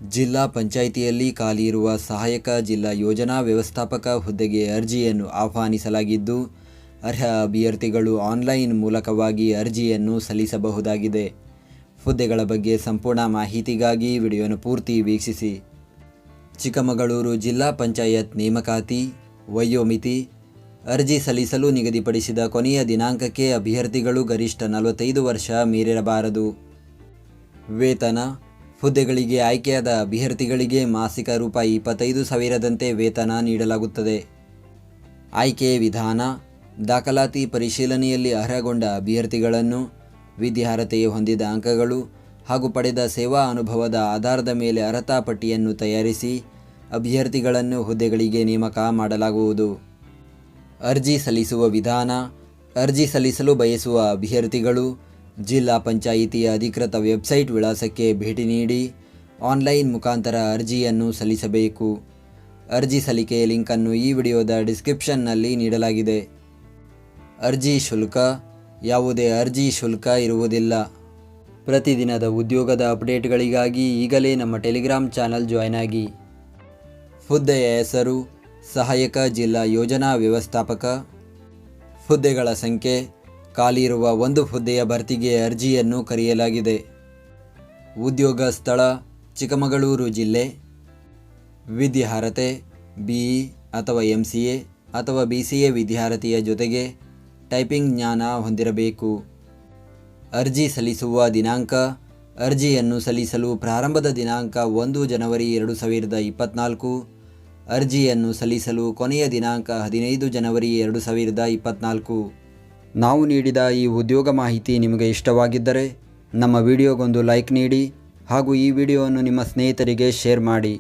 ಜಿಲ್ಲಾ ಪಂಚಾಯಿತಿಯಲ್ಲಿ ಖಾಲಿ ಇರುವ ಸಹಾಯಕ ಜಿಲ್ಲಾ ಯೋಜನಾ ವ್ಯವಸ್ಥಾಪಕ ಹುದ್ದೆಗೆ ಅರ್ಜಿಯನ್ನು ಆಹ್ವಾನಿಸಲಾಗಿದ್ದು, ಅರ್ಹ ಅಭ್ಯರ್ಥಿಗಳು ಆನ್ಲೈನ್ ಮೂಲಕವಾಗಿ ಅರ್ಜಿಯನ್ನು ಸಲ್ಲಿಸಬಹುದಾಗಿದೆ. ಹುದ್ದೆಗಳ ಬಗ್ಗೆ ಸಂಪೂರ್ಣ ಮಾಹಿತಿಗಾಗಿ ವಿಡಿಯೋನ ಪೂರ್ತಿ ವೀಕ್ಷಿಸಿ. ಚಿಕ್ಕಮಗಳೂರು ಜಿಲ್ಲಾ ಪಂಚಾಯತ್ ನೇಮಕಾತಿ ವಯೋಮಿತಿ. ಅರ್ಜಿ ಸಲ್ಲಿಸಲು ನಿಗದಿಪಡಿಸಿದ ಕೊನೆಯ ದಿನಾಂಕಕ್ಕೆ ಅಭ್ಯರ್ಥಿಗಳು ಗರಿಷ್ಠ 45 ವರ್ಷ ಮೀರಿರಬಾರದು. ವೇತನ. ಹುದ್ದೆಗಳಿಗೆ ಆಯ್ಕೆಯಾದ ಅಭ್ಯರ್ಥಿಗಳಿಗೆ ಮಾಸಿಕ ರೂಪಾಯಿ 25,000ದಂತೆ ವೇತನ ನೀಡಲಾಗುತ್ತದೆ. ಆಯ್ಕೆ ವಿಧಾನ. ದಾಖಲಾತಿ ಪರಿಶೀಲನೆಯಲ್ಲಿ ಅರ್ಹಗೊಂಡ ಅಭ್ಯರ್ಥಿಗಳನ್ನು ವಿದ್ಯಾರ್ಹತೆ ಹೊಂದಿದ ಅಂಕಗಳು ಹಾಗೂ ಪಡೆದ ಸೇವಾ ಅನುಭವದ ಆಧಾರದ ಮೇಲೆ ಅರ್ಹತಾ ಪಟ್ಟಿಯನ್ನು ತಯಾರಿಸಿ ಅಭ್ಯರ್ಥಿಗಳನ್ನು ಹುದ್ದೆಗಳಿಗೆ ನೇಮಕ ಮಾಡಲಾಗುವುದು. ಅರ್ಜಿ ಸಲ್ಲಿಸುವ ವಿಧಾನ. ಅರ್ಜಿ ಸಲ್ಲಿಸಲು ಬಯಸುವ ಅಭ್ಯರ್ಥಿಗಳು ಜಿಲ್ಲಾ ಪಂಚಾಯಿತಿಯ ಅಧಿಕೃತ ವೆಬ್ಸೈಟ್ ವಿಳಾಸಕ್ಕೆ ಭೇಟಿ ನೀಡಿ ಆನ್ಲೈನ್ ಮುಖಾಂತರ ಅರ್ಜಿಯನ್ನು ಸಲ್ಲಿಸಬೇಕು. ಅರ್ಜಿ ಸಲ್ಲಿಕೆಯ ಲಿಂಕನ್ನು ಈ ವಿಡಿಯೋದ ಡಿಸ್ಕ್ರಿಪ್ಷನ್ನಲ್ಲಿ ನೀಡಲಾಗಿದೆ. ಅರ್ಜಿ ಶುಲ್ಕ. ಯಾವುದೇ ಅರ್ಜಿ ಶುಲ್ಕ ಇರುವುದಿಲ್ಲ. ಪ್ರತಿದಿನದ ಉದ್ಯೋಗದ ಅಪ್ಡೇಟ್ಗಳಿಗಾಗಿ ಈಗಲೇ ನಮ್ಮ ಟೆಲಿಗ್ರಾಮ್ ಚಾನಲ್ ಜಾಯ್ನ್ ಆಗಿ. ಹುದ್ದೆಯ ಹೆಸರು ಸಹಾಯಕ ಜಿಲ್ಲಾ ಯೋಜನಾ ವ್ಯವಸ್ಥಾಪಕ. ಹುದ್ದೆಗಳ ಸಂಖ್ಯೆ. ಖಾಲಿ ಇರುವ ಒಂದು ಹುದ್ದೆಯ ಭರ್ತಿಗೆ ಅರ್ಜಿಯನ್ನು ಕರೆಯಲಾಗಿದೆ. ಉದ್ಯೋಗ ಸ್ಥಳ ಚಿಕ್ಕಮಗಳೂರು ಜಿಲ್ಲೆ. ವಿದ್ಯಾರ್ಹತೆ BE ಅಥವಾ MCA ಅಥವಾ BCA ವಿದ್ಯಾರ್ಹತೆಯ ಜೊತೆಗೆ ಟೈಪಿಂಗ್ ಜ್ಞಾನ ಹೊಂದಿರಬೇಕು. ಅರ್ಜಿ ಸಲ್ಲಿಸುವ ದಿನಾಂಕ. ಅರ್ಜಿಯನ್ನು ಸಲ್ಲಿಸಲು ಪ್ರಾರಂಭದ ದಿನಾಂಕ 1 ಜನವರಿ 2024. ಅರ್ಜಿಯನ್ನು ಸಲ್ಲಿಸಲು ಕೊನೆಯ ದಿನಾಂಕ 15 ಜನವರಿ 2024. ನಾವು ನೀಡಿದ ಈ ಉದ್ಯೋಗ ಮಾಹಿತಿ ನಿಮಗೆ ಇಷ್ಟವಾಗಿದ್ದರೆ ನಮ್ಮ ವಿಡಿಯೋಗೊಂದು ಲೈಕ್ ನೀಡಿ ಹಾಗೂ ಈ ವಿಡಿಯೋವನ್ನು ನಿಮ್ಮ ಸ್ನೇಹಿತರಿಗೆ ಶೇರ್ ಮಾಡಿ.